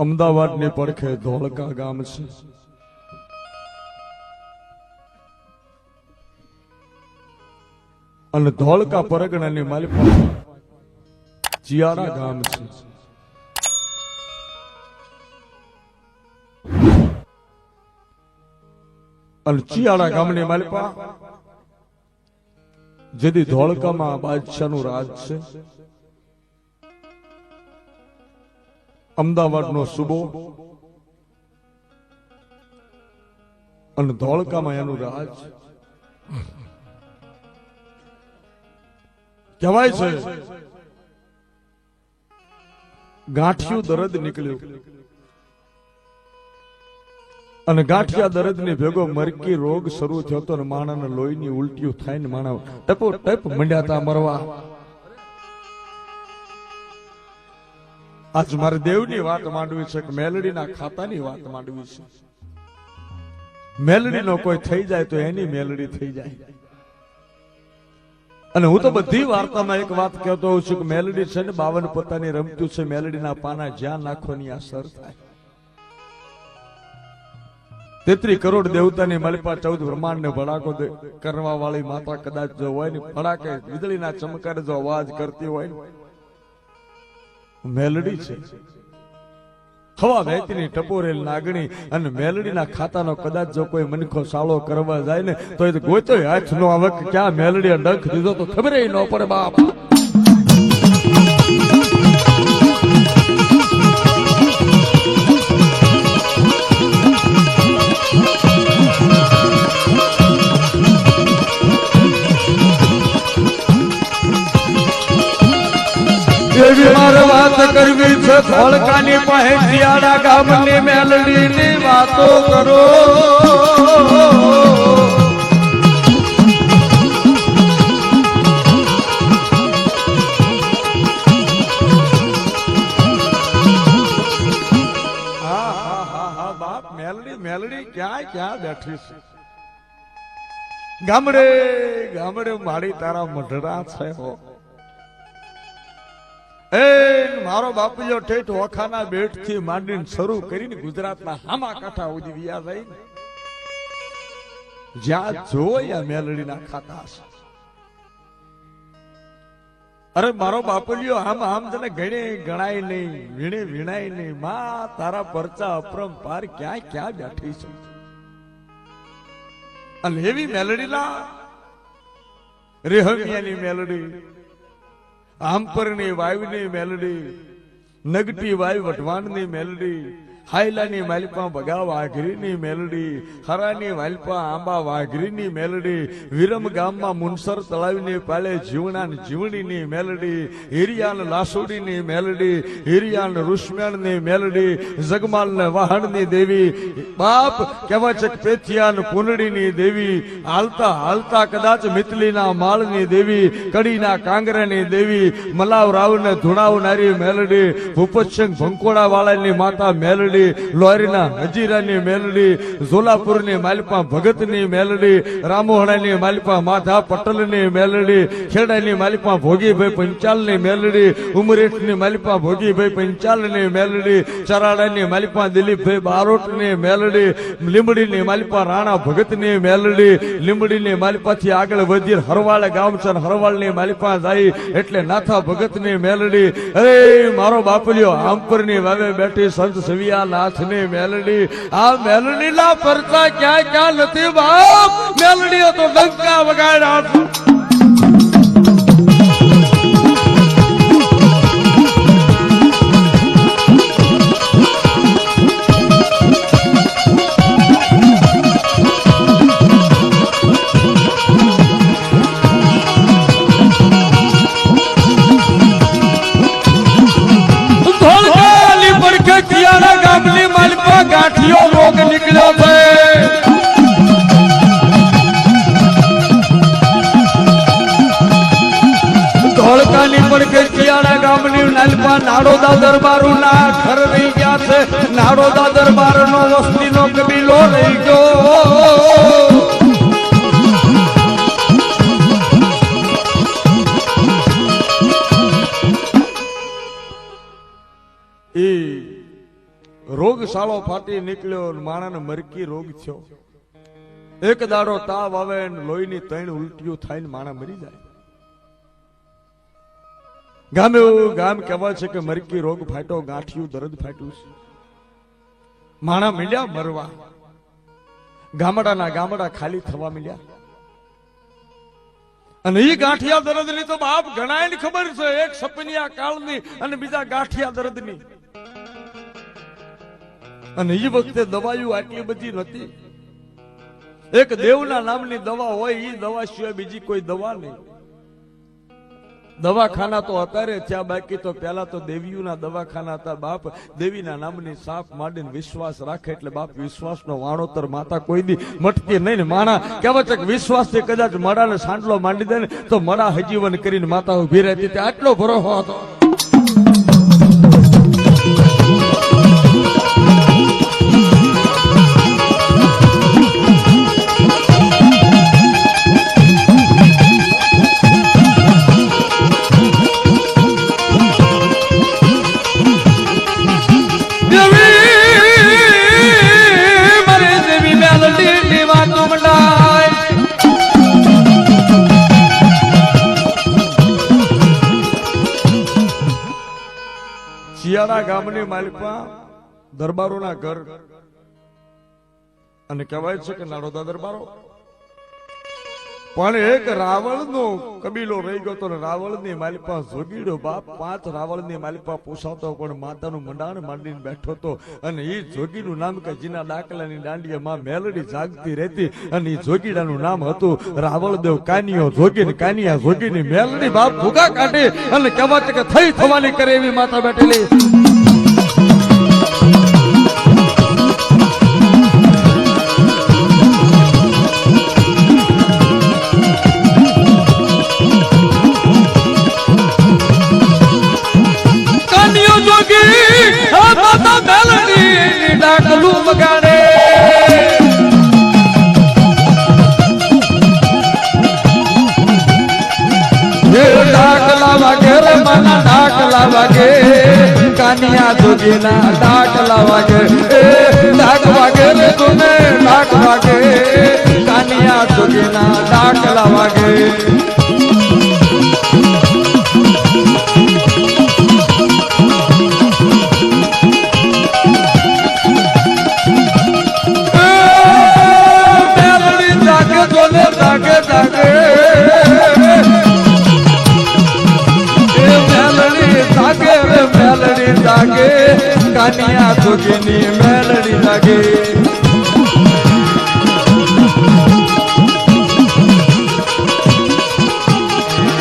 અમદાવાદની પડખે ધોળકા ગામ છે. અને ધોળકા પરગણાની માલિપા ચિયાડા ગામ છે. અને ચિયાડા ગામની માલિપા જેથી ધોળકામાં બાદશાહનું રાજ છે. અમદાવાદનો સુબો અને ધોળકામાં એનું રાજ. કહેવાય છે ગાંઠિયું દર્દ નીકળ્યું અને ગાંઠિયા દર્દ ની ભેગો મરકી રોગ શરૂ થયો તો માણાના લોહીની ઉલટીઓ થાય ને માણા ટપો ટપ મંડ્યાતા મરવા. આજ મારે દેવની વાત માંડવી છે કે મેલડીના ખાતાની વાત માંડવી છે. મેલડીનો કોઈ થઈ જાય તો એની મેલડી થઈ જાય. અને હું તો બધી વાર્તામાં એક વાત કહેતો હોઉં છું કે મેલડી છે ને 52 પત્તાની રમતું છે. મેલડીના પાના જ્યાં નાખવાની અસર થાય. 33 કરોડ દેવતાની માલિપા 14 બ્રહ્માંડ ને ભડાકો કરવા વાળી માતા કદાચ જો હોય ને ભડાકે વીજળીના ચમકારે જો અવાજ કરતી હોય મેલડી છે. હવા વહેતીની ટપોરેલ નાગણી અને મેલડીના ખાતાનો કદાચ જો કોઈ મનખો સાળો કરવા જાય ને તો એ ગોતો હાથ નો આવે કે ક્યાં મેલડીએ ડંખ દીધો તો ખબર ન પડે બાપ. એવી મારે વાત કરવી છે ધોળકાની પાસે ચિયાડા ગામની મેલડીની વાતો કરો. બાપ મેલડી મેલડી ક્યાં બેઠી છે. ગામડે ગામડે મારી તારા મઢડા છે હો. એ મારો બાપુયો ઠેઠ ઓખાના બેટ થી માંડીને શરૂ કરીને ગુજરાતના હામા કાંઠા સુધી વિયા જાય જ્યાં જોયા મેલડીના ખાતા છે. અરે મારો બાપુલિયો આમ તને ગણે ગણાય નહીં વીણે વીણાય નહીં. માં તારા પરચા અપરંપાર ક્યાં બેઠી છે. અને એવી મેલડીના રેહમિયાની મેલડી, આંપરની વાયુની મેલડી, નગટી વાયુ વઢવાણની મેલડી, હાયલાની માલિપા બગા વાઘરીની મેલડી, હરાની માલિપા આંબા વાઘરીની મેલડી, વિરમ ગામમાં મુનસર તળાવની પાલે જીવણા જીવણીની મેલડી, હિરિયાન લાસુડીની મેલડી, હિરિયાન રુશ્મેણની મેલડી, જગમાલને વાહણની દેવી. બાપ કહેવાય છે કે પેથિયાન પુનડીની દેવી, હાલતા હાલતા કદાચ મિતલીના માળની દેવી, કડીના કાંગરાની દેવી, મલાવ રાવને ધુણાવનારી મેલડી, ભૂપતસિંહ ભંકોડા વાળાની માતા મેલડી, લોહરીના હજીરાની મેલડી, ઝોલાપુરની માલિપા ભગતની મેલડી, રામોહણાની માલિપા માધા પટેલની મેલડી, ખેડાની માલિપા ભોગીભાઈ પંચાલની મેલડી, ઉમરેઠની માલિપા ભોગીભાઈ પંચાલની મેલડી, ચરાડાની માલિપા દિલીપભાઈ બારોટની મેલડી, લીંબડીની માલિપા રાણા ભગતની મેલડી, લીંબડીની માલિપાથી આગળ વધી હરવાળ ગામ છે, હરવાળની માલિપા જાય એટલે નાથા ભગતની મેલડી. અરે મારો બાપલિયો આંપરની વાવે બેઠી સંત સવિયા નાથની મેલડી. આ મેલડીના પરચા ક્યાં નથી બાપ. મેલડીઓ તો ડંકા વગાડ્યા. ગાંઠિયો રોગ નીકળ્યો છે. ધોળકાની પડખે ચિયાડા ગામની નાલપા નાડોદા દરબારું ના ઘર રહી ગયા છે. નાડોદા દરબાર નો વસ્તીનો કબીલો રહી ગયો. રોગશાળો ફાટી નીકળ્યો, માણાને મરકી રોગ થયો. એક દાડો તાવ આવે ને લોહીની 3 ઉલટીઓ થાય ને માણા મરી જાય. ગામે ગામ કહેવાય છે કે મરકી રોગ ફાટ્યો, ગાંઠિયું દર્દ ફાટ્યું છે. માણા મીડ્યા મરવા, ગામડાના ગામડા ખાલી થવા મીડ્યા. અને એ ગાંઠિયા દર્દ ની તો બાપ ઘણા ને ખબર છે, એક સપનિયા કાળની અને બીજા ગાંઠિયા દર્દ ની. અને એ વખતે દવાઓ આટલી બધી નથી. એક દેવના નામની દવા હોય, એ દવા સિવાય બીજી કોઈ દવા નહીં. દવાખાના તો અત્યારે થયા, બાકી તો પેલા તો દેવીઓના દવાખાના હતા. બાપ દેવીના નામની સાપ માંડીને વિશ્વાસ રાખે એટલે બાપ વિશ્વાસનો વાણોતર માતા કોઈ દી મટતી નહીં. ને માણા કહેવાય છે કે વિશ્વાસથી કદાચ મડાને સાંડલો માંડી દે ને તો મડા હજીવન કરીને માતા ઉભી રહેતી. ત્યાં આટલો ભરોસો હતો. શિયાળા ગામની માલિકા દરબારોના ઘર, અને કહેવાય છે કે નાડોદા દરબારો. પણ એક રાવણનો કબીલો રહી ગયો તો રાવણની માલિકા જોગીડો બાપ 5 રાવણની માલિકા પોસાવતો, પણ માતાનું મંડાણ માંડીને બેઠો હતો. અને એ જોગીનું નામ કે જીના ડાકલાની દાંડીયામાં મેલડી જાગતી રહેતી, અને એ જોગીડાનું નામ હતું રાવળદેવ કાનિયો જોગી. ને કાનિયા જોગીની મેલડી બાપ ભૂગા કાઢી અને કહેવાય કે થઈ થવાની કરે એવી માતા બેઠેલી. ડાકલું બગાડે ડાકલા વાગે રે માના ડાકલા વાગે, કાનિયા જોગીના ડાકલા વાગે. ડાક વાગે રે તુને ડાક વાગે, કાનિયા જોગીના ડાકલા વાગે. કાનિયા જોગીની મેલડી લાગે.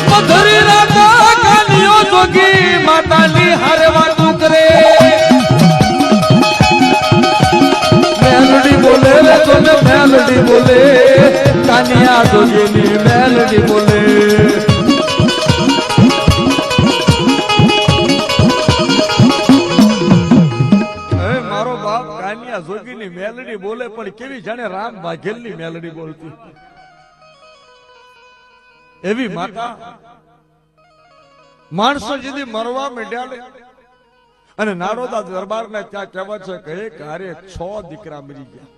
મધુરી રાતા કાનિયો જોગી માતાની હારે વાતું કરે. મેલડી બોલે રે તને મેલડી બોલે, કાનિયા જોગીની મેલડી બોલે. જોગીની મેલડી બોલે, પણ કેવી જાણે રામ વાઘેલની મેલડી બોલતી એવી માતા. માણસો જેથી મરવા માંડ્યા અને નાડોદા દરબારના ત્યાં કહેવાય છે કે એક હારે 6 દીકરા મરી ગયા.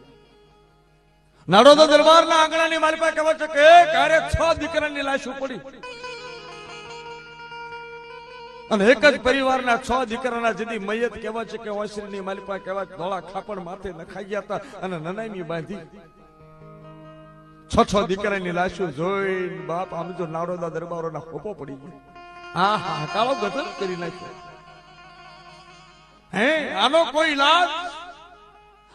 નાડોદા દરબારના આંગણાની મારી પાસે કહેવાય છે કે એક હારે 6 દીકરાની લાશો પડી. અને એક જ પરિવારના 6 દીકરાના જેથી મયત કહેવાય છે કે ઓસરીની માલિપા કહેવાય ધોળા ખાપડ માથે નખાઈ ગયા હતા અને નનાઈમી બાંધી. 6 દીકરાની લાશો જોઈ બાપ આમ જો નાડોદા દરબારોના હોપો પડી ગયો. હા હા કાળો ગદર કરી નાખ્યો. હે આનો કોઈ ઇલાજ?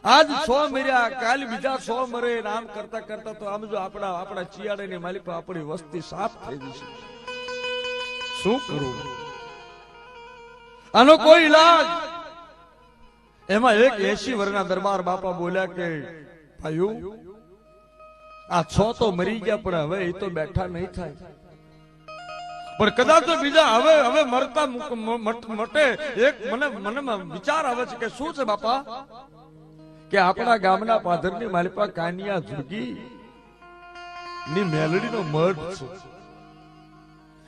આજ 100 મર્યા, કાલ બીજા 100 મરે. આમ કરતા કરતા તો આમ જો આપણા ચિયાડાની માલિપા આપણી વસ્તી સાફ થઈ જશે. શું કરું? આનો કોઈ ઇલાજ? એમાં એક 80 વર્ષના દરબાર બાપા બોલ્યા કે ભાઈઓ આ 6 તો મરી ગયા, પણ હવે એ તો બેઠા નહીં થાય. પણ કદાચ તો બીજા હવે મરતા મટે. એક મને વિચાર આવે છે કે શું છે બાપા, કે આપણા ગામના પાદરની માલિપા કાનિયા જોગી ની મેલડીનો મઠ છે.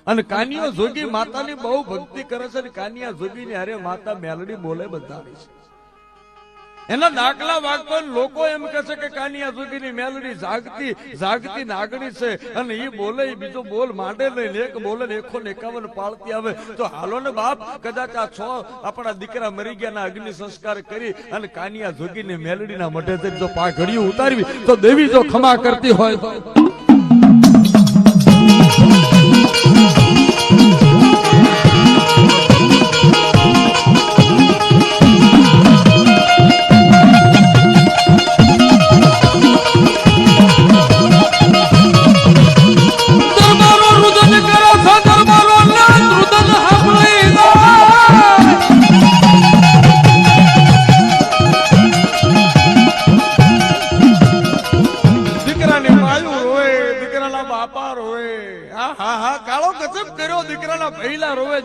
અને કાનિયા જોગી માતાની બહુ ભક્તિ કરે છે. કાનિયા જોગી ની હારે માતા મેલડી બોલે બધા છે. એના દાખલા વાગતો લોકો એમ કહે છે કે કાનિયા જોગીની મેલડી જાગતી નાગણી છે અને એ બોલે બીજો બોલ માંડે નહીં, એક બોલે 151 પાળતી આવે. તો હાલો ને બાપ, કદાચ આ 6 આપણા દીકરા મરી ગયા ના અગ્નિ સંસ્કાર કરી અને કાનિયા જોગીની મેલડીના મઢે જો પાઘડીઓ ઉતારવી તો દેવી જો ખમા કરતી હોય તો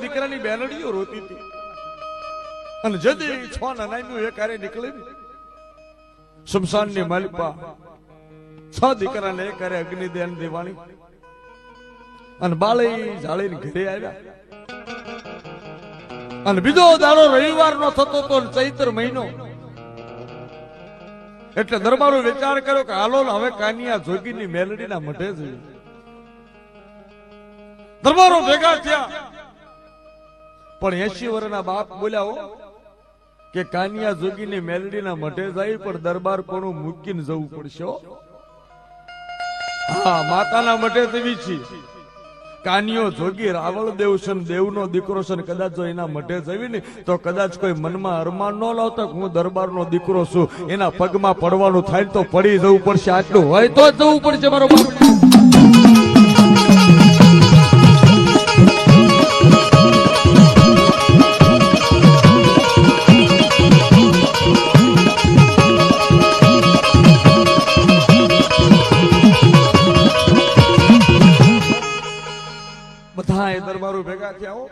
દીકરાની બેલડીઓ રોતી હતી. અને જદી 6 ના 9 એક હારે નીકળી શમશાનની માલિપા 6 દીકરાને એક હારે અગ્નિદાન દેવાણી અને બાળી જાળીને ઘરે આવ્યા. અને બીજો દાડો રવિવારનો થતો તો ચૈત્ર મહિનો એટલે દરબારો વિચાર કર્યો કે હાલો હવે કાનિયા જોગીની મેલડીના મઢે જઈએ. દરબારો ભેગા થયા પણ 80 વર્ષના બાપ બોલ્યા કે કાનિયા જોગીની મેલડીના મઢે જાય પણ દરબાર કોનું મૂકીને જવું પડશે. હા, માતાના મઢે જવી છે. કાનિયો જોગી રાવળ દેવ છે, દેવનો દીકરો છે. કદાચ જો એના મઢે જવી ને તો કદાચ કોઈ મનમાં અરમાન ન લાવતા હું દરબારનો દીકરો છું, એના પગમાં પડવાનું થાય તો પડી જવું પડશે. આટલું હોય તો જવું પડશે મારો બાપ. દરબારો ભેગા થયા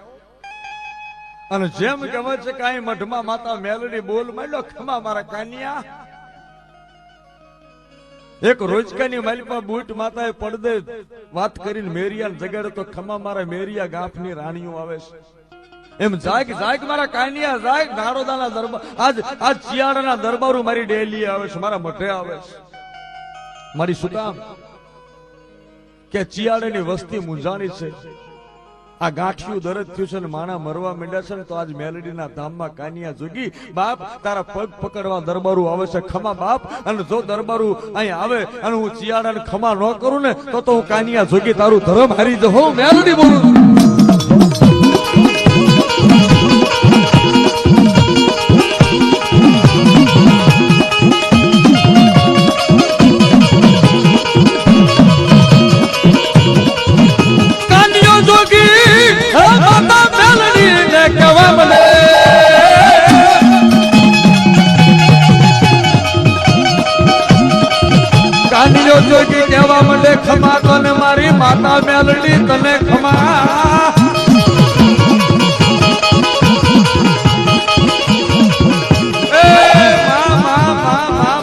અને જેમ કહેવાય છે કે અહીં મઢમાં માતા મેલડી બોલ માંડ્યો, ખમા મારા કાનિયા. એક રોજકાની માલિપા બુટ માતાએ પડદે વાત કરીને મેરિયાને જગાડે તો ખમા મારા મેરિયા ગાંફની રાણીઓ આવે છે. એમ જાગ મારા કાનિયા જાગ. નારોદાના દરબાર આજ ચિયાડાના દરબારો મારી ડેલી આવે છે, મારા મઢે આવે છે. મારી શું કામ કે ચિયાડાની વસ્તી મૂંઝાણી છે. આ ગાંઠિયું દરદ થયું છે ને માણા મરવા માંડ્યા છે ને તો આજ મેલડીના ધામમાં કાનિયા જોગી બાપ તારા પગ પકડવા દરબારો આવે છે. ખમા બાપ. અને જો દરબારો અહીં આવે અને હું ચિયાડાને ખમા ન કરું ને તો હું કાનિયા જોગી તારું ધર્મ હારી જઉં. મેલડી બોલું જોગી કહેવા માંડે ખમા તને મારી માતા મેલડી તને ખમા.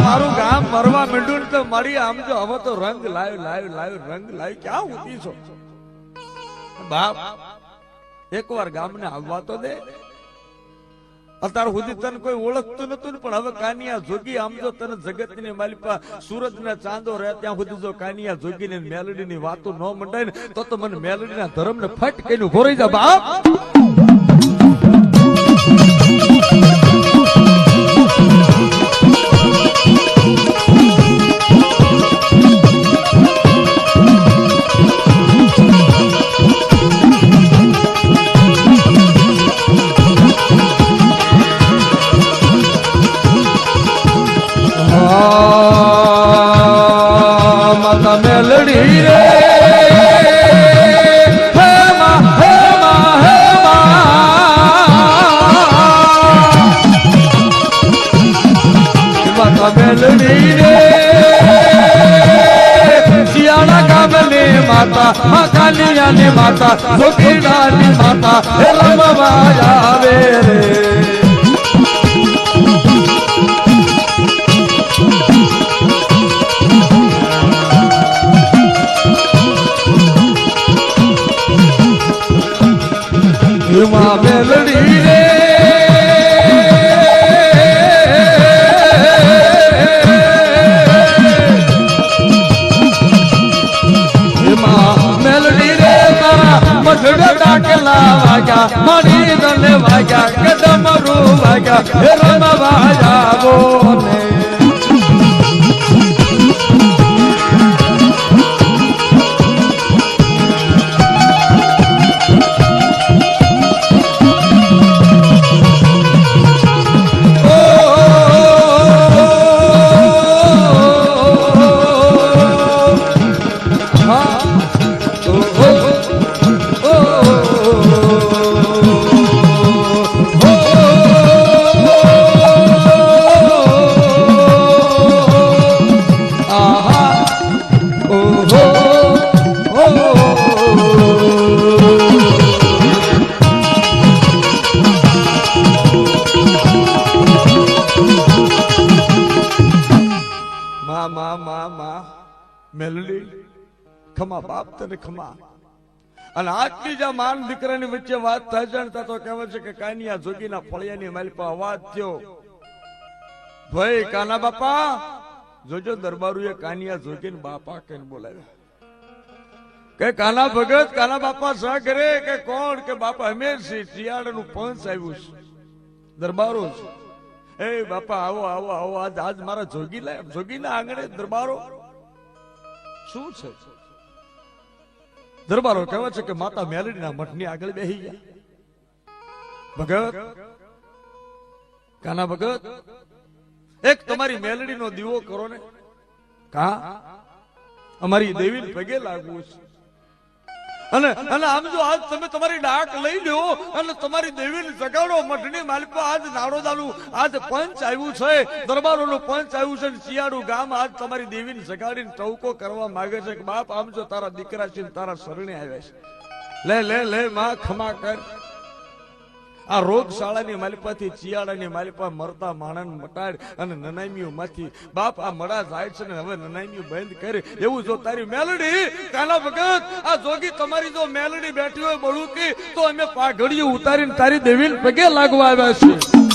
મારું ગામ મરવા માંડ્યું ને તો મારી આમ જો હવે તો રંગ લાવ ક્યાં ઉતી છો બાપ. એકવાર ગામને આવવા તો દે. અત્યાર સુધી તને કોઈ ઓળખતું નતું ને પણ હવે કાનિયા જોગી આમ જો તને જગતની માલિપા સૂરજ ના ચાંદો રહે ત્યાં સુધી જો કાનિયા જોગી ને મેલડી ની વાતો ન મંડાય ને તો મને મેલડી ના ધર્મ ને ફટ કઈને ઉભો રહી જા બાપ. માતા મેલડી રે હે મા માતા મેલડી રે શિયાળા ગામની માતા કાનિયાની માતા જોગીડાની માતા હે લમવા આવે રે. મેલડી રે ડમરું વાગ્યા હે રમવા આવો ને મેલડી ખમા બાપ તને ખમા અને આજની જે માન દીકરાની વચ્ચે વાત થાય છે તો કહેવાય છે કે કાનિયા જોગીના ફળિયાની માલપા અવાજ થયો ભાઈ કાના બાપા જોજો દરબારુએ કાનિયા જોગીને બાપા કહીને બોલાવ્યા કે કાના ભગત કાના બાપા શા કરે કે કોણ કે બાપા હંમેશા શિયાળાનું પંચ આવ્યું છે દરબારો છે એ બાપા આવો આવો આવો આજ મારા જોગીના આંગણે દરબારો શું છે દરબારો કહેવાય છે કે માતા મેલડીના મઠની આગળ બેહી ગયા ભગત કાના ભગત એક તમારી મેલડીનો દીવો કરો ને કા અમારી દેવીને પગે લાગવું છે અને આમ જો આજ તમે તમારી ડાક લઈ લો અને તમારી દેવીને જગાડો મઠની માલિકો આજ નાડોદાનું આજ પંચ આવ્યું છે દરબારોનું પંચ આવ્યું છે શિયાળુ ગામ આજ તમારી દેવીને જગાડીને ટવકો કરવા માંગે છે કે બાપ આમ જો તારા દીકરા છે તારા શરણે આવ્યા છે લે લે લે માં ખમા કર આ રોગશાળાની માલિપાથી ચિયાળાની માલિપા મરતા માણસ મટાડ અને નનામીઓ માંથી બાપ આ મડા જાય છે ને હવે નનામીઓ બંધ કરે એવું જો તારી મેલડી કાના ભગત આ જોગી તમારી જો મેલડી બેઠી હોય બળુકી તો અમે પાઘડીઓ ઉતારીને તારી દેવીને પગે લાગવા આવ્યા છે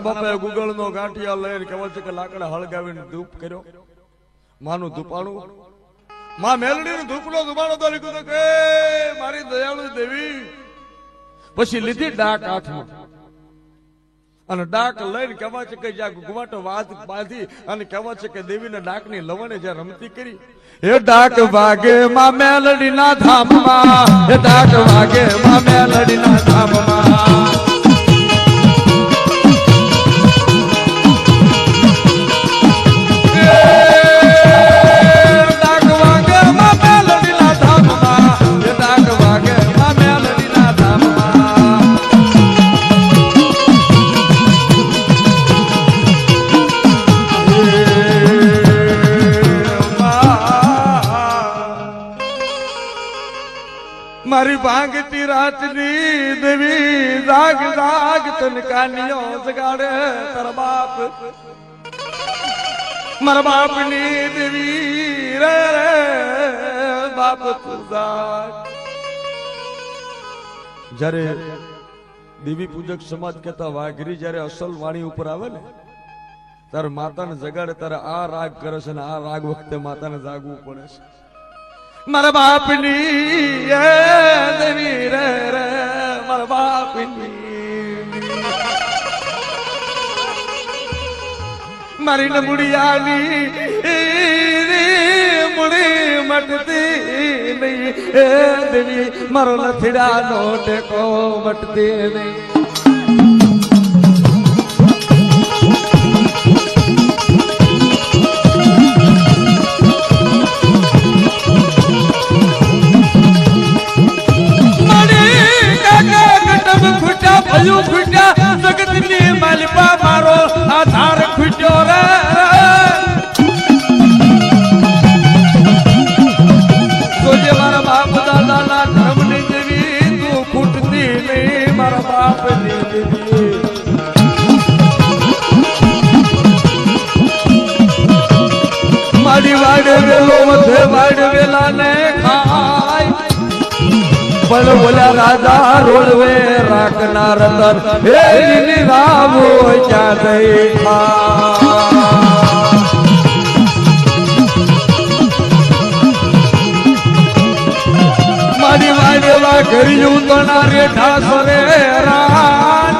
બાપાએ ગુગળ નો ગાંઠિયા લઈને કહેવાય છે કે લાકડા હળગાવીને ધૂપ કર્યો માનું ધૂપાણું માં મેલડી નું ધૂપનો ધુમાડો તો લીધું કે મારી દયાળુ દેવી પછી લીધી ડાક હાથમાં અને ડાક લઈને કહેવાય છે કે જ્યાં ગુગવાટો વાત બાંધી અને કહેવાય છે કે દેવીને ડાકની લવણે જ્યાં રમતી કરી એ ડાક વાગે માં મેલડી ના ધામમાં એ ડાક વાગે માં મેલડી ના ધામમાં મારી ભાંગતી રાતની દેવી જાગ જાગ તન કાનિયો જગાડે તારા બાપ મારા બાપની દેવી રે રે બાપ તું જાગ જ્યારે દેવી પૂજક સમાજ કહેતા વાઘરી જ્યારે અસલ વાણી ઉપર આવે ને ત્યારે માતાને જગાડે ત્યારે આ રાગ કરે છે ને આ રાગ વખતે માતાને જાગવું પડે છે મારા બાપની દેવી રે રે મારા બાપની મારી નમુડિયાની મુડી મટતી નહીં દેવી મારો લથડાનો ટેકો મટતી નહીં જગતની માલિપા મારો આધાર ખૂટ્યો રે જોજે મારા બાપ દાદાના ધર્મની દેવી તું ખૂટતી નહીં મારા બાપની દેવી મારી વાડ વેલો વધે વાડ વેલા ને ખાય પણ બોલ્યા રાજા રોડવે રાખનાર રતન હે રાવો ક્યાં થઈ મારી વાડેલા કર્યું તણારે ઠાસરે રાન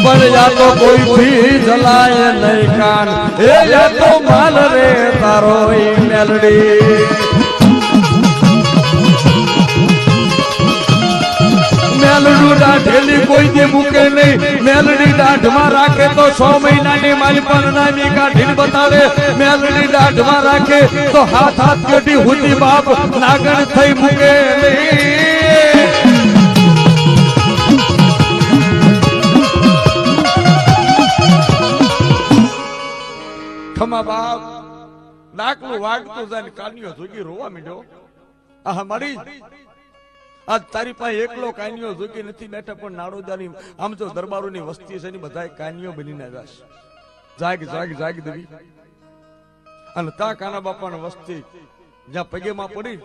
પણ યા તો કોઈ થી જલાય નહીં કાન એ યા તો માલ રે તારો મેલડી મેલડી દાઢેલી કોઈ દે મૂકે નહીં મેલડી દાઢમાં રાખે તો 6 મહિનાની માલપણ નામી કાઢીને બતાવે મેલડી દાઢમાં રાખે તો હાથ કઢી હુતી બાપ નાગણ થઈ મૂકે નહીં ખમા બાપ નાકલું વાગતું જાય કાનિયો જોગી રોવા માંડ્યો આ મારી આજ તારી પાસે એકલો કાનિયો જોગી નથી બેઠા પણ નાડોદાની આમ જો દરબારોની વસ્તી છે ને બધા કાનિયો બનીને જાશ જાગ જાગ જાગ દેવી અને તા કાના બાપાની વસ્તી જ્યાં પગેમાં પડી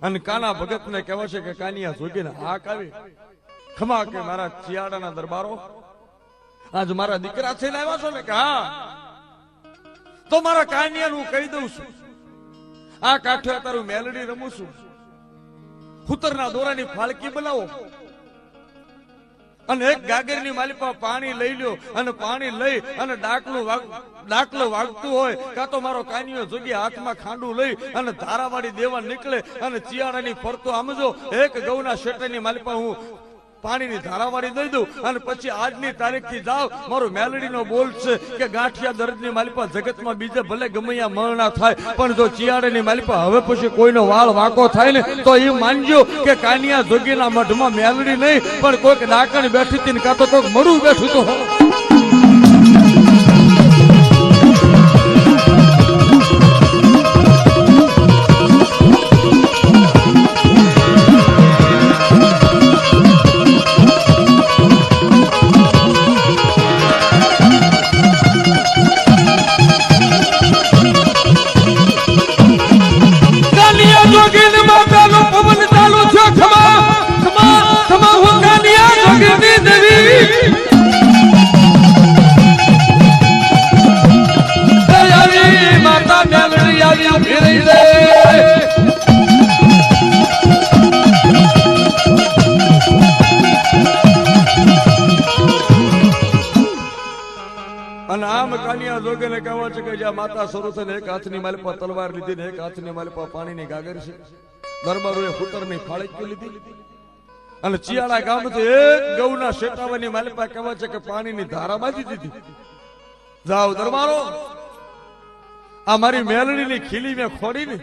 અને કાના ભગત ને કહેવા છે કે કાનિયા જોગીને હાક આવી ખમા કે મારા ચિયાડાના દરબારો આજ મારા દીકરા થઈને આવ્યા છો ને કે હા તો મારા કાનિયાનું કહી દઉં છું આ કાઠે તારું મેલડી રમું છું હુતરના દોરાની ફાળકી બનાવો અને એક ગાગરની માલિપા પાણી લઈ લ્યો અને પાણી લઈ અને ડાકલો વાગતું હોય કાં તો મારો કાનિયો જોગી હાથમાં ખાંડું લઈ અને ધારાવાળી દેવા નીકળે અને ચિયાડાની ફરતો આમજો એક ગૌના શેઠની માલિપા હું પાણીની ધારાવાળી દઈ દઉં અને પછી આજની તારીખથી જાવ મારો મેલડીનો બોલ છે કે ગાંઠિયા દર્દની માલિપા જગતમાં બીજે ભલે ગમૈયા મરણા થાય પણ જો ચિયાડાની માલિપા હવે પછી કોઈનો વાળ વાંકો થાય ને તો એ માનજો કે કાનિયા જોગીના મઢમાં મેલડી નહીં પણ કોઈક ડાકણ બેઠી હતી ને કાં તો કોઈક મરું બેઠું તો અને આમ કાનિયા જોગીને કહેવા છે કે જ્યાં માતા શરૂ થઈને એક હાથની માલિપા તલવાર લીધી ને એક હાથની માલિપા પાણીની ગાગર છે દરબારોએ હુતરની ફાળકી લીધી અને ચિયાડા ગામથી એક ગૌના શેટાવાની માલિપા કહેવા છે કે પાણીની ધારા બાજી દીધી જાઓ દરબારો આ મારી મેલડીની ખીલી મેં ખોડી ને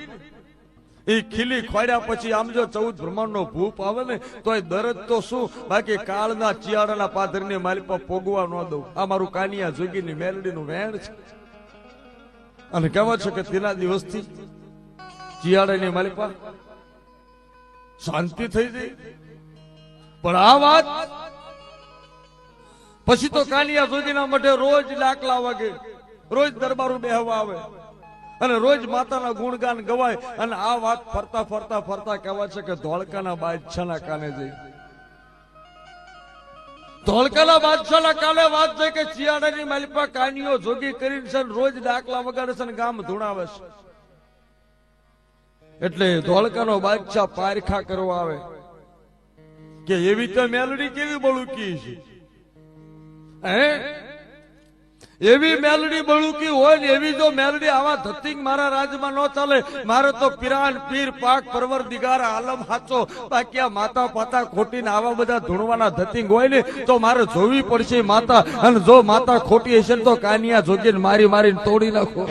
એ ખીલી ખોડ્યા પછી આમ જો 14 બ્રહ્માંડનો ભૂપ આવે ને તો એ દરદ તો શું બાકી કાળના ચિયાડાના પાથરની માલિપા પોગવા ન દઉં આ મારું કાનિયા જોગીની મેલડીનું વેણ છે અને કહેવા છે કે તેના દિવસથી ચિયાડાની માલિપા શાંતિ થઈ ગઈ પણ આ વાત પછી તો કાનિયા જોગીના મઢે રોજ ડાકલા વાગે રોજ દરબારો બેહવા આવે અને રોજ માતાના ગુણગાન ગવાય અને આ વાત ફરતા ફરતા ફરતા કહેવા છે કે ધોળકાના બાદશાહના કાને જઈ ધોળકાના બાદશાહના કાને વાત છે કે ચિયાડાની માલિપા કાનિયો જોગી કરીને છે રોજ ડાકલા વગાડે છે ને ગામ ધૂણાવે છે એટલે ધોળકાનો બાદશાહ પારખા કરવા આવે કે એવી તો મેલડી કેવી બળુકી છે હે એવી મેલડી બળુકી હોય ને એવી જો મેલડી આવા ધતિંગ મારા રાજમાં ન ચાલે મારે તો પિરાન પીર પાક પરવરદિગાર આલમ હાચો બાકી આ માતા પાતા ખોટી ને આવા બધા ધૂણવાના ધતિંગ હોય ને તો મારે જોવી પડશે માતા અને જો માતા ખોટી હશે તો કાનિયા જોગીને મારી મારીને તોડી નાખો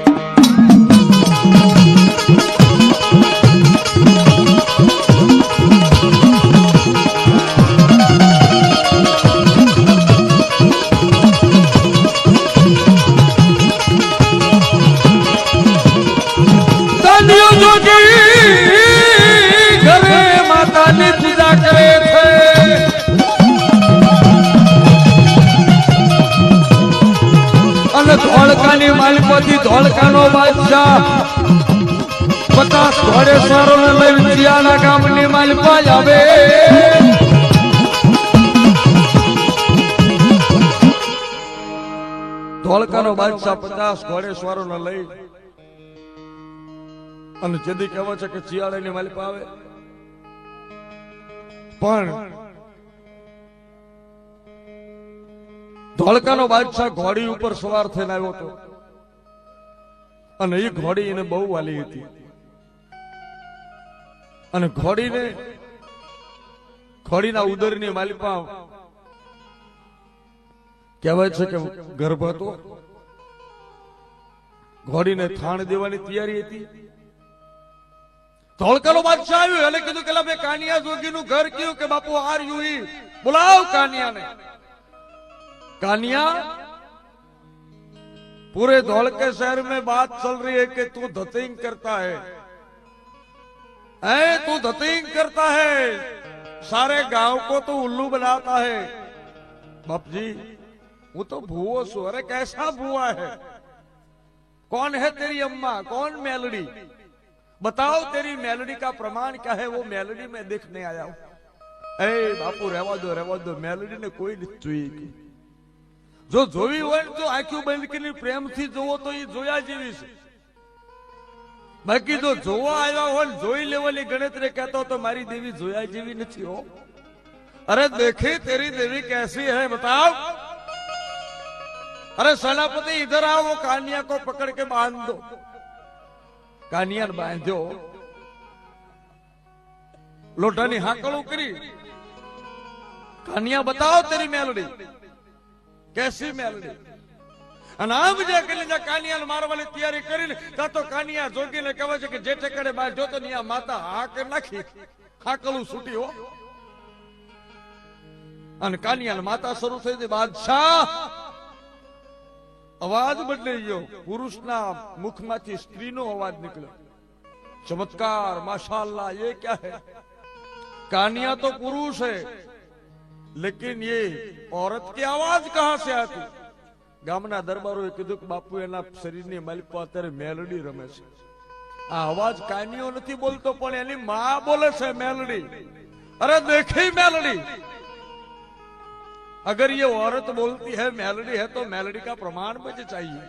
ધોળકાની માલિપતિ ધોળકાનો બાદશાહ 50 ઘોડેસવારોને લઈને ચિયાડા ગામની માલપા આવે ધોળકાનો બાદશાહ 50 ઘોડે સવારો ન લઈ અને જદી કહેવો છે કે શિયાળાની માલપા આવે પણ ધોળકાનો બાદશાહ ઘોડી ઉપર સવાર થઈને આવ્યો હતો અને એ ઘોડી એને બહુ વાલી હતી અને ઘોડીના ઉદરની માલિપા કહેવાય છે કે ગર્ભ હતો ઘોડીને થાણ દેવાની તૈયારી હતી ધોળકાનો બાદશાહ આવ્યો એટલે કીધું કે બે કાનિયા જોગીનું ઘર કયું કે બાપુ આર યુ બોલાવ કાનિયાને कानिया पूरे धौल के शहर में बात चल रही है कि तू धतिंग करता है तू धतिंग करता है सारे गांव को तो उल्लू बनाता है बाप जी वो तो भूवो सु अरे कैसा भूआ है कौन है तेरी अम्मा कौन मेलडी बताओ तेरी मेलडी का प्रमाण क्या है वो मेलडी में देखने आया हूं बापू રહેવા દો મેલડી ને કોઈ નથી જોઈ જો જોવી હોય તો આંખો બંધ કરીને પ્રેમથી જોવો તો એ જોયા જેવી છે બાકી જો જોવા આવ્યા હોય જોઈ લેવાની ગણતરી કહેતો તો મારી દેવી જોયા જેવી નથી હો અરે દેખે तेरी देवी कैसी है बताओ अरे सेनापति इधर आओ वो कानिया को पकड़ के बांध दो कानिया ने बांध्यो लोटानी हाकड़ो करी कानिया बताओ तेरी मेलडी कैसी मेलडी अनाम जे कने जा कानिया मारवानी तैयारी करीने ता तो कानिया जोगीने कहे छे के जे ठेकाणे बार जो तो निया माता हाक नाखी हाकलू छूटी हो अन कानिया माता शुरू થઈ ગઈ બાદશાહ અવાજ બદલાઈ ગયો પુરુષના મુખમાંથી સ્ત્રીનો અવાજ નીકળ્યો चमत्कार माशाअल्लाह ये क्या है कानिया तो पुरुष है लेकिन ये औरत की आवाज कहां से आती गामना दरबारोए कीधुं के बापू एना शरीरनी मालिपा अत्यारे मेलडी रमे छे आ अवाज कानियो नथी बोलतो पण एनी मां बोले छे मेलडी अरे देखी मेलडी अगर ये औरत बोलती है मेलडी है तो मेलडी का प्रमाण मुझे चाहिए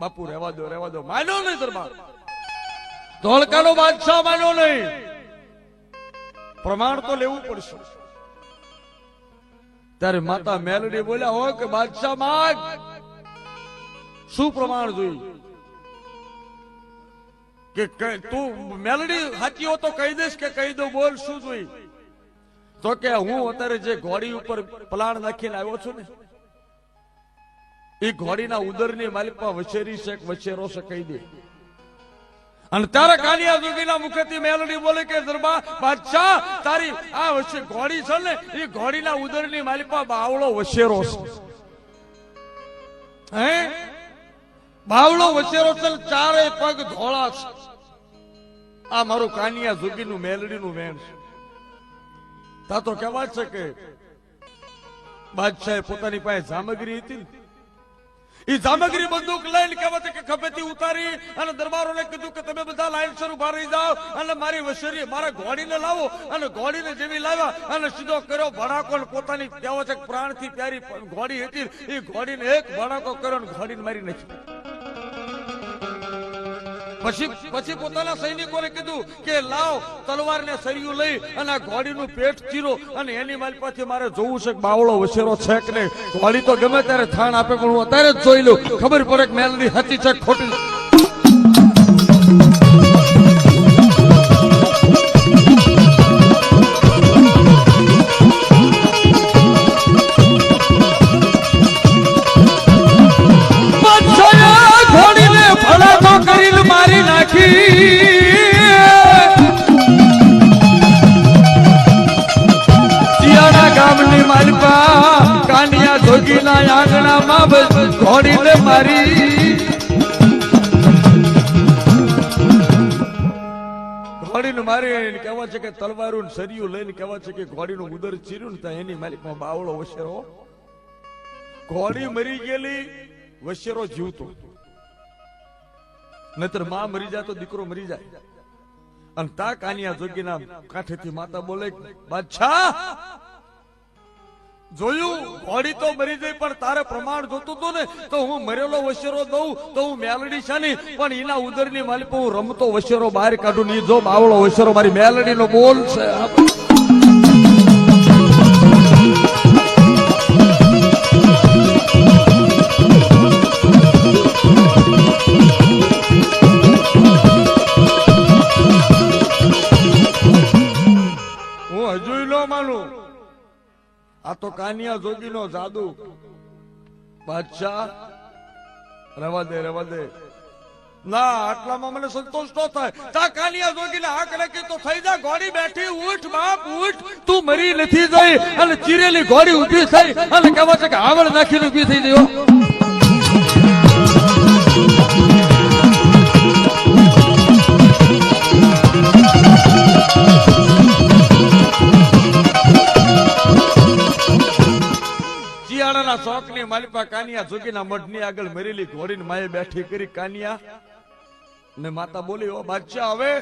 बापू रहवा दो मानो नहीं दरबार धोळकानो बादशाह मानो नहीं प्रमाण तो लेवू पड़शे त्यारे माता मेलडी बोल्या हो के बादशाह माग शू प्रमाण जोई के तू मेलडी हाची हो तो कही देश के कही दो बोल शू जोई तो के हूँ अत्यारे जे घोड़ी ऊपर पलाण नाखीने आव्यो छुं ने ई घोड़ीना उदरनी मालिपा वछेरी से वछेरो से कही दे અને તારા કાલિયા જોગીના મુખેથી મેલડી બોલે કે દરબાર બાદશાહ તારી આ વચ્ચે ઘોડી છે ને એ ઘોડીના ઉદરની માલિપા બાવળો વછેરો છે હે બાવળો વછેરો છે ચારે પગ ધોળા છે આ મારું કાનિયા જોગીનું મેલડીનું વેણ છે તા તો કહેવાય છે કે બાદશાહે પોતાની પાસે સામગ્રી હતી ई सामग्री बंदूक लઈને કહેવા છે કે ખભેથી ઉતારી અને દરબારોને કીધું કે તમે બધા લાઈનસર ઉભા રહી જાઓ અને મારી વશેરી મારા ઘોડીને લાવો અને ઘોડીને જેવી લાવ્યા અને સીધો કર્યો ભડાકો પોતાની કહેવા છે પ્રાણથી પ્યારી ઘોડી હતી એ ઘોડીને એક ભડાકો કર્યો અને ઘોડીને મારી નાખી પછી પોતાના સૈનિકોને કીધું કે લાવ તલવારને સરિયું લઈ અને ઘોડીનું પેટ ચીરો અને એની માલપાથી મારે જોવું છે કે બાવળો વછેરો છે કે નહીં ઘોડી તો ગમે ત્યારે થાણ આપે પણ હું અત્યારે જ જોઈ લઉં ખબર પડે કે મેલડી સાચી છે ખોટી ઘોડીને ફળાતો કરીને મારી નાખી શિયાળા ગામની માલપા કાનિયા જોગીના આંગણામાં ઘોડીને મારી ઘોડીને મારી કહેવા છે કે તલવારું સરિયું લઈને કહેવા છે કે ઘોડીનું ઉદર ચીર્યું ને એની માલિકમાં બાવળો વશેરો ઘોડી મરી ગયેલી વશેરો જીવતો નહીતર માં મરી જાય તો દીકરો મરી જાય અને તા કાનિયા જોગીના કાંઠેથી માતા બોલે, બાદશાહ જોયું ઘોડી તો મરી ગઈ, પણ તારે પ્રમાણ જોતું હતું ને તો હું મરેલો વશેરો દઉં તો હું મેલડી છે ને, પણ એના ઉદરની માલિક હું રમતો વશેરો બહાર કાઢું ની જો બાવળો વશેરો મારી મેલડી નો બોલ છે. હું હજુ ન માનું, આ તો કાનિયા જોગીનો જાદુ. બાદશાહ રવા દે ના, આટલામાં મને સંતોષ ન થાય. તા કાનિયા જોગીને હાક રાખી તો થઈ જા, ઘોડી બેઠી, ઉઠ બાપ ઉઠ, તું મરી નથી જઈ. અને ચીરેલી ઘોડી ઊભી થઈ અને કહેવા છે કે આવડ નાખીને ઊભી થઈ ગયો. ચોકની માલિપા કાનિયા જોગીના મઢની આગળ મરેલી ઘોડીને માએ બેઠી કરી. કાનિયા ને માતા બોલી, ઓ બાદશાહ હવે.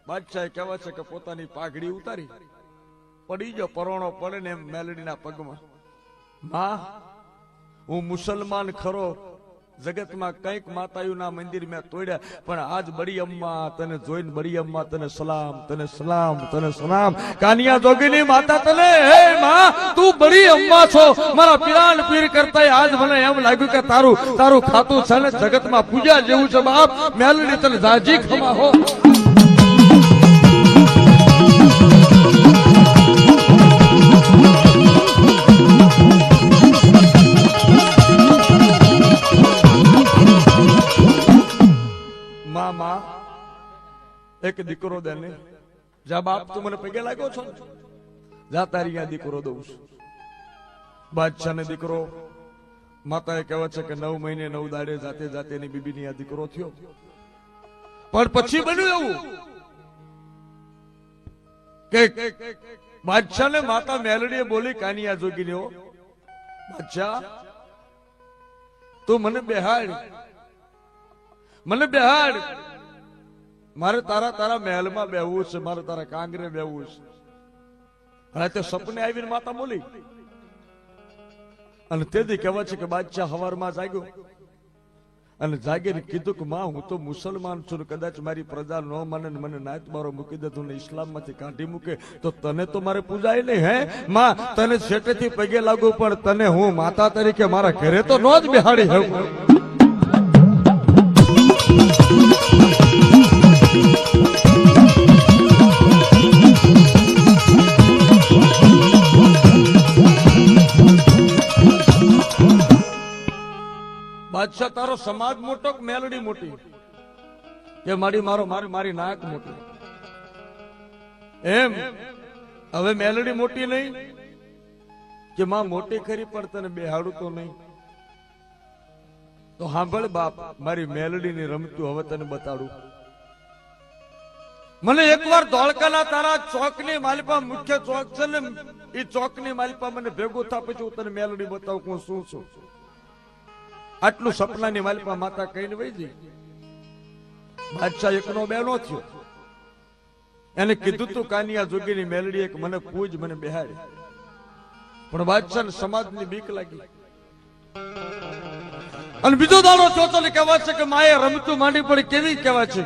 બાદશાહ કહેવા છે કે પોતાની પાઘડી ઉતારી પડી ગયો, પરોણો પડે ને એમ મેલડીના પગમાં. માં હું મુસલમાન ખરો, જગતમાં કઈક માતાઓના મંદિર મેં તોડ્યા, પણ આજ બડી અમ્મા તને જોઈને બડી અમ્મા તને સલામ, તને સલામ, તને સલામ. કાનિયા જોગીની માતા તને, હે માં તું બડી અમ્મા છો, મારા પીરાન પીર કરતા આજ મને એમ લાગ્યું કે તારું ખાતું છે ને જગતમાં પૂજા જેવું છે. બાપ મેલડી તને જાજી ખમા હો. એક દીકરો દે ને, જા બાપ તું મને પગે લાગ્યો છો, જા તારી આ દીકરો દઉં છું. બાદશાહ ને દીકરો, માતાએ કહેવા છે કે 9 મહિને 9 દાડે જાતે જાતે ની બીબીની આ દીકરો થયો. પણ પછી બન્યું એવું કે બાદશાહ ને માતા મેલડીએ બોલી, કાનિયા જોગીને, ઓ બાદશાહ તું મને બેહાડ, મારે તારા મહેલમાં બેહવું છે, મારે તારા કાંગરે બેહવું છે. અને તે સપને આવીને માતા બોલી. અને તેથી કહેવાય છે કે બાદશાહ હવારમાં જાગ્યો અને જાગીને કીધું કે માં હું તો મુસલમાન છું, કદાચ મારી પ્રજા ન માને મને નાત મારો મૂકી દે, તું ઇસ્લામ માંથી કાઢી મૂકે તો તને તો મારે પૂજાય નહીં. હે માં તને છેટેથી પગે લાગુ, પણ તને હું માતા તરીકે મારા ઘરે તો ન જ બેહાડી હઉં. બાદશાહ તારો સમાજ મોટો કે મેલડી મોટી? કે મારી નાક મોટી? એમ હવે મેલડી મોટી નહીં કે માં મોટી ખરી પણ તને બેહાડું તો નહીં. તો સાંભળ બાપ, મારી મેલડી ની રમતું હવે તને બતાડું. મને એકવાર ધોળકાના તારા ચોકની માલિપા, મુખ્ય ચોક છે ને એ ચોકની માલિપા મને ભેગું થા, પછી હું તને મેલડી બતાવું હું શું છું. આટલું સપનાની માલિપા માતા કહીને વહી ગઈ. બાદશાહ એકનો બેનો થયો, એને કીધું તું કાનિયા જોગીની મેલડી એક મને પૂજ, મને બેહાડી. પણ બાદશાહ સમાજની બીક લાગી. અને બીજો દાડો ચોથો કહેવા છે કે માએ રમતું માંડી, પણ કેવી કહેવા છે,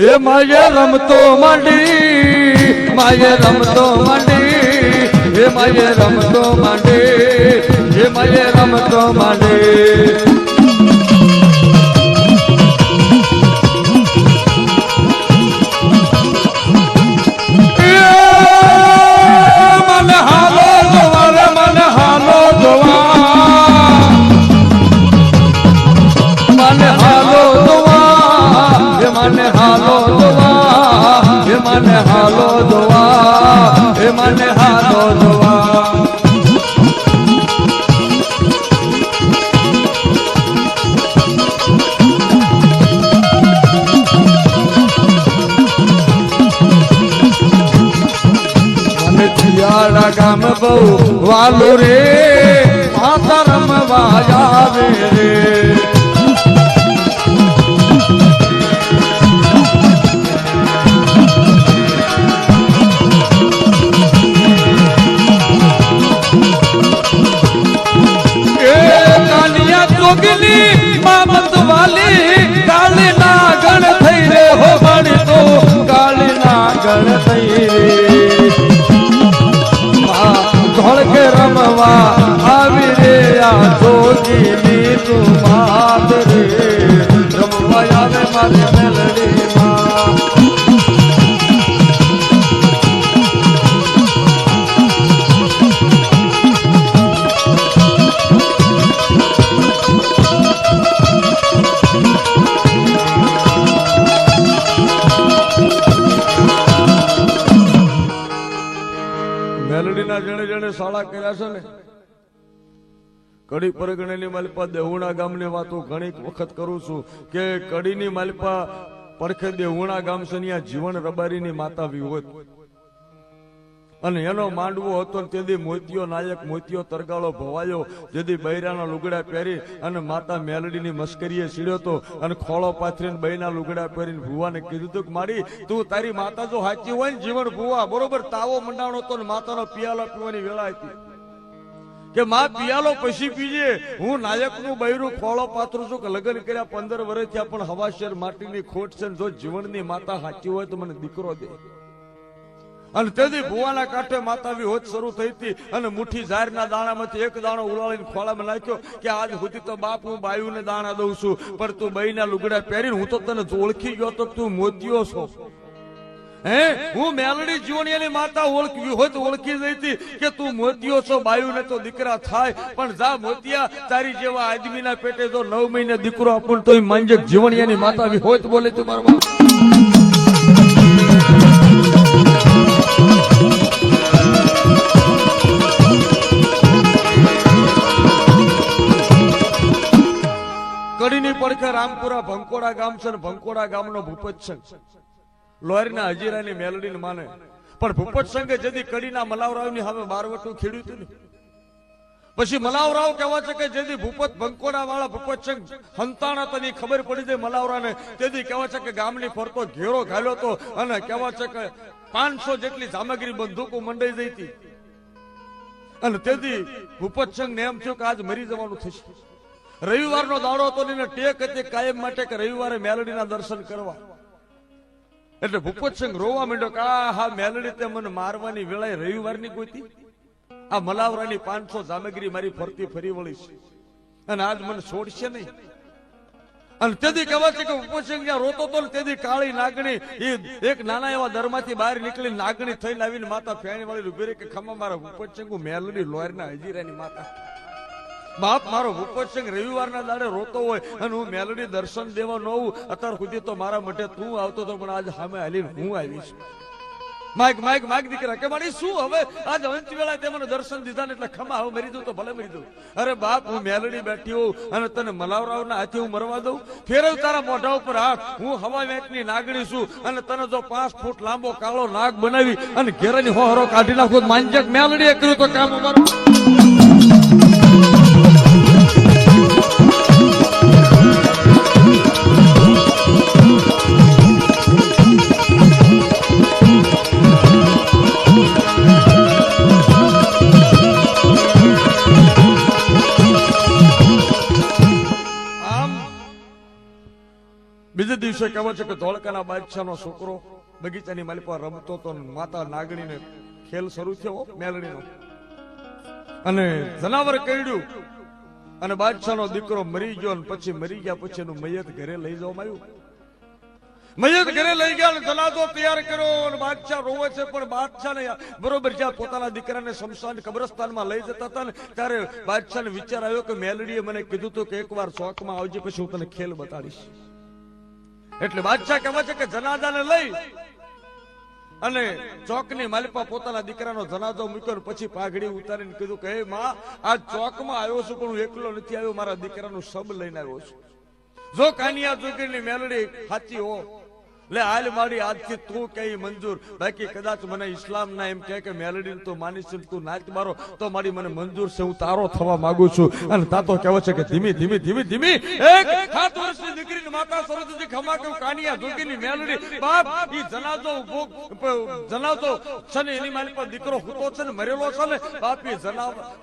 એ માએ રમતો માંડી, માએ રમતો માંડી, એ માએ રમતો માંડી, એ માએ રમતો માંડી. મને હાલો જોવા રે, મને હાલો જોવા, મને હાલો જોવા, એ મને હાલો જોવા, એ મને હાલો જોવા, એ મને હાલો જોવા. ગામ બહુ વાલો રે, માતા રમવા આવે રે. ની તું માત રે રમવા આવે મારી મેલડી માં મેલડીના જણે જણે શાળા કર્યા છે ને કડી પરગણેની માલિપા દેહુણા ગામની વાતો ઘણી વખત કરું છું કે કડીની માલિપા પડખે દેહુણા ગામ છે ત્યાં જીવન રબારીની માતા વિહોત અને એનો માંડવો હતો તેથી મોતિયો નાયક મોતિયો તરગાળો ભવાયો જેથી બૈરાના લુગડા પહેરી અને માતા મેલડીની મસ્કરીએ સીડ્યો હતો અને ખોળો પાથરીને બૈના લુગડા પહેરીને ભુવાને કીધું હતું કે મારી તું તારી માતા જો સાચી હોય ને જીવન ભુવા બરોબર તાવો મંડાણો હતો ને માતાનો પિયાલો પીવાની વેળા હતી કે માં પિયાલો પછી પીજે હું નાયક નું બૈરું ખોળો પાથરું છું કે લગ્ન કર્યા 15 વર્ષ થયા પણ હવાશેર માટીની ખોટ છે જો જીવનની માતા સાચી હોય તો મને દીકરો દે અને તેથી ભુવાના કાંઠે માતા વિહોત શરૂ થઈ હતી અને મુઠ્ઠી ઝારના દાણામાંથી એક દાણો ઉલાળીને ખોળામાં નાખ્યો કે આજ સુધી તો બાપ હું બાયુને દાણા દઉં છું પણ તું બઈના લુગડા પહેરીને હું તો તને ઓળખી ગયો તો તું મોતિયો છો હે હું મેલડી જીવણીની માતા ઓળખી હોય તો ઓળખી જઈ હતી કે તું મોતિયો છો બાયુને તો દીકરા થાય પણ જા મોતિયા તારી જેવા આદમીના પેટે જો 9 મહિને દીકરો આપણ તોય માંજક જીવણીની માતા હોય તો બોલે તું મારો બાપ કડીની પડખે રામપુરા ભંકોડા ગામ છે ભંકોડા ગામનો ભૂપત સંઘ લોહરીના હજીરાની મેલડીને માને પણ ભૂપત સંઘે જેથી કડીના મલાવરાવની હવે બારવટું ખેડ્યું હતું ને પછી મલાવરાવ કહેવા છે કે જેથી ભૂપત ભંકોડા વાળા ભૂપત સંઘ હંતાણા તની ખબર પડી જાય મલાવરાને તેથી કહેવા છે કે ગામની ફરતો ઘેરો ઘાલ્યો હતો અને કહેવા છે કે 500 જેટલી સામગ્રી બંદૂકો મંડાઈ જઈ હતી અને તેથી ભૂપત સંઘ ને એમ થયું કે આજ મરી જવાનું થશે રવિવારનો દાડો હતો ને ટેક હતી કાયમ માટે કે રવિવારે મેલડીના દર્શન કરવા એટલે ભૂપત સંઘ રોવા માંડ્યો કે હા મેલડી તે મને મારવાની વેળાએ રવિવારની ગોતી આ મલાવરાની 500 સામગ્રી મારી ફરતી ફરી વળી છે અને આજ મને છોડશે નહીં અને તેથી કહેવાય છે કે ભૂપત સંઘ જ્યાં રોતો હતો ને તેથી કાળી નાગણી એ એક નાના એવા દરમાંથી બહાર નીકળી નાગણી થઈને આવીને માતા ફેણી વાળી ઉભી રહી કે ખમા મારા ભૂપત સંઘ હું મેલડી લોહરના હજીરાની માતા બાપ મારો ભૂપત સંઘ રવિવારના દાડે રોતો હોય અને હું મેલડી દર્શન દેવા ન હોઉં અત્યાર સુધી તો મારા મઢે તું આવતો તો પણ આજ સામે હાલીને હું આવીશ માગ દીકરા કે મારી શું હવે આજ અંત વેળા તે મને દર્શન દીધા ને એટલે ખમા હવે મરી દઉં તો ભલે મરી દઉં અરે બાપ હું મેલડી બેઠી હોઉં અને તને મલાવરાવના હાથે હું મરવા દઉં ફેરવ તારા મોઢા ઉપર હાથ હું હવા વેચની નાગણી છું અને તને જો 5 ફૂટ લાંબો કાળો નાગ બનાવી અને ઘેરાની હોહરો કાઢી નાખું માંજક મેલડીએ કર્યું તો કામ અમારું બીજે દિવસે કહેવાય છે કે ધોળકાના બાદશાહનો છોકરો બગીચાની માલિપા રમતો તો માતા નાગણીને ખેલ શરૂ થયો મેલડીનો અને જનાવર કરડ્યું અને બાદશાહનો દીકરો મરી ગયો અને પછી મરી ગયા પછી એનું મયત ઘરે લઈ જવામાં આવ્યું મયત ઘરે લઈ ગયા અને જનાજો તૈયાર કર્યો અને બાદશાહ રોવે છે પણ બાદશાહને બરોબર જ્યાં પોતાના દીકરાને શમશાન કબ્રસ્તાનમાં લઈ જતા હતા ને ત્યારે બાદશાહને વિચાર આવ્યો કે મેલડીએ મને કીધું હતું કે એકવાર શોખમાં આવજે પછી હું તને ખેલ બતાડીશ એટલે બાદશાહ કહેવા છે કે જનાજાને લઈ અને ચોકની માલિપા પોતાના દીકરાનો જનાજો મૂક્યો પછી પાઘડી ઉતારીને કીધું કે હે માં આ ચોકમાં આવ્યો છું પણ હું એકલો નથી આવ્યો મારા દીકરાનું સબ લઈને આવ્યો છું જો કાનિયા જોગીની મેલડી સાચી હો લે હાલ મારી આજથી તું કઈ મંજૂર બાકી કદાચ મને ઇસ્લામ ના એમ કે મેલડી તું માનીશ તું નાચ મારો તો મારી મને મંજૂર છે હું તારો થવા માંગુ છું અને તાતો કહેવાય છે કે ધીમી ધીમી ધીમી ધીમી એક 7 વર્ષની દીકરીની માતા સરસ્વતી ખમા કે કાનિયા જોગીની મેલડી બાપ ઈ જનાજો છે ને એની મારી પર દીકરો હુતો છે ને મરેલો છે ને બાપ ઈ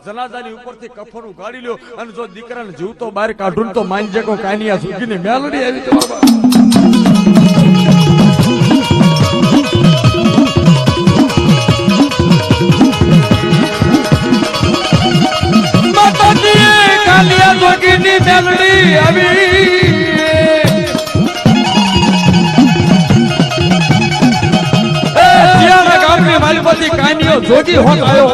જનાજાની ઉપરથી કફન ઉગાડી લ્યો અને જો દીકરાને જીવતો બહાર કાઢું તો માનજે કો કાનિયા જોગીની મેલડી આવી તો બાબા કાલિયા જોગી પછી કાનિયો જોગી હોત આવ્યો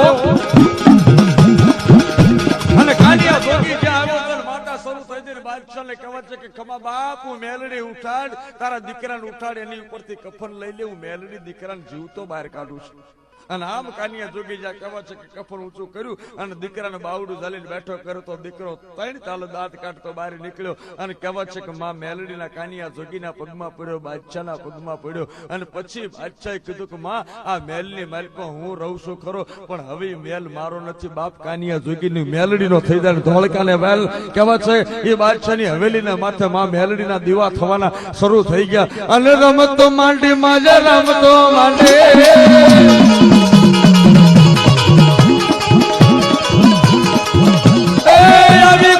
અને કાનિયા જોગી જે આવ્યો તો માતા શરૂ થઈ જઈને બાદશાહને કહેવા છે કે ખમા બાપ હું મેલડી ઉઠાડ તારા દીકરાને ઉઠાડ એની ઉપરથી કફન લઈ લે હું મેલડી દીકરાને જીવતો બહાર કાઢું છું અને આમ કાનિયા જોગી જા કહેવા છે કે કફન ઊંચું કર્યું અને દીકરાને બાવડું ઝાલીને બેઠો કર્યો તો દીકરો ત્રણ તાલે દાંત કાઢતો બહાર નીકળ્યો અને કહેવા છે કે માં મેલડીના કાનિયા જોગીના પગમાં પડ્યો બાદશાહના પગમાં પડ્યો અને પછી બાદશાહે કીધું કે માં આ મેલની માલિકમાં હું રહું છું ખરો પણ હવે મેલ મારો નથી બાપ કાનિયા જોગીની મેલડીનો થઈ જાય ધોળકાને મેલ કહેવા છે એ બાદશાહની હવેલીના માથે માં મેલડીના દીવા થવાના શરૂ થઈ ગયા અને રમતો માંડી માજા રમતો માંડે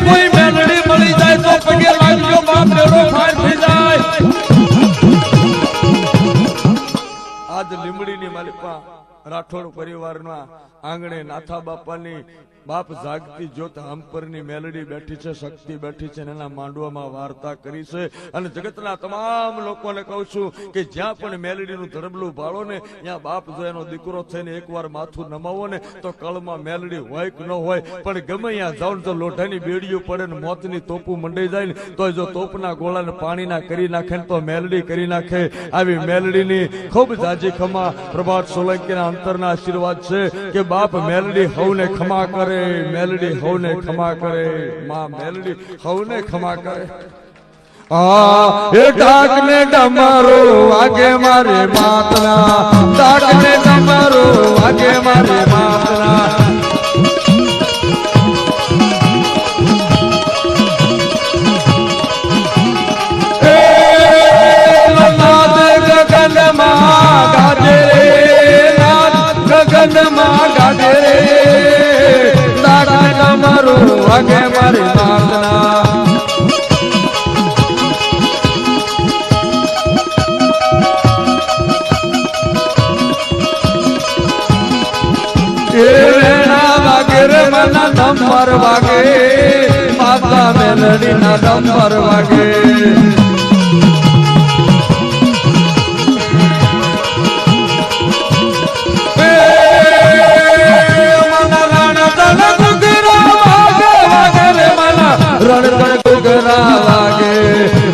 કોઈ મેલડી મળી જાય તો પગે લાગજો બાપ ડેરો ફાર થઈ જાય આજ લીમડીની માલિકા રાઠોડ પરિવારના આંગણે નાથા બાપાની બાપ જાગતી જ્યોત હંપરની મેલડી બેઠી છે શક્તિ બેઠી છે એના માંડવામાં વાર્તા કરી છે અને જગતના તમામ લોકોને કહું છું કે જ્યાં પણ મેલડીનું ધરબલું ભાળો ને ત્યાં બાપ જો એનો દીકરો થઈને એકવાર માથું નમાવો ને તો કળમાં મેલડી હોય કે ન હોય પણ ગમે ત્યાં જાવ તો લોઢાની બેડીઓ પડે ને મોતની તોપું મંડાઈ જાય ને તો જો તોપના ગોળાને પાણીના કરી નાખે ને તો મેલડી કરી નાખે આવી મેલડીની ખૂબ જાજી ખમા પ્રભાત સોલંકીના અંતરના આશીર્વાદ છે કે બાપ મેલડી હવને ખમા કરે મેલડી હવને ખમા કરે માં મેલડી હવને ખમા કરે એ ડાકને ડમરો વાગે મારે માતના ડાકને ડમરો વાગે મારે માતના એ નાદ ગગનમાં ગાજે રે નાદ ગગનમાં ગાજે રે ડાકને ડમરો વાગે મારે માતના નંબર વાગે માતા મેલડી ના નંબર વાગે રણ ગુગરા વાગે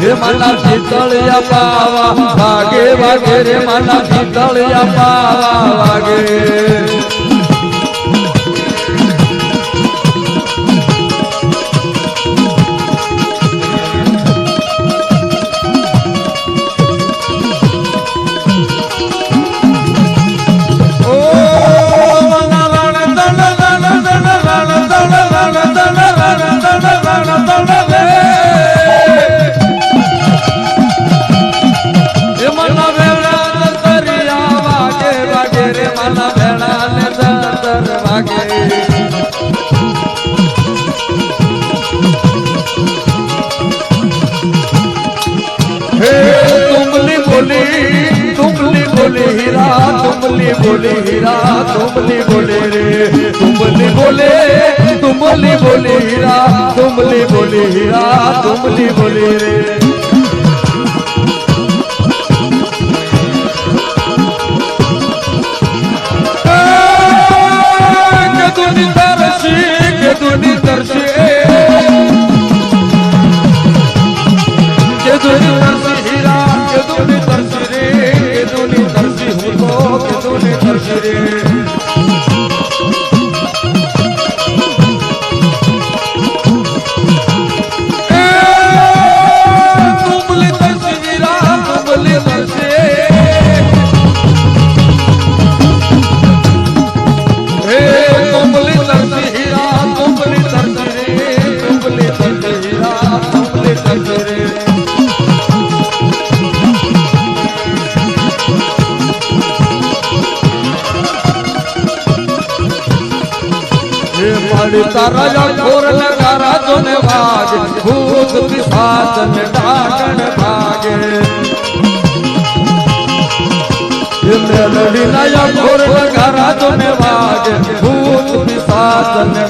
હે માના શીતળિયા પાવા વાગે વાગે રે માના શીતળિયા પાવા વાગે तुमली बोले हीरा तुमली बोले रे तुमली बोले हीरा तुमली बोले हीरा तुमली बोले रे के दुनी तरसी हीरा के दुनी तरसी रे के दुनी तरसी हूँ तो के दुनी तरसी रे तुमली तरसी हीरा तुमली तरसी तुमली तरसी हीरा तुमली तरसी रे तुमली तरसी हीरा तुमली तरसी रे तारा घोर नगारा जोने बाज भूत पिशाच ने डाकन भागे मेलडी नया घोर नगारा जोने बाज भूत पिशाच ने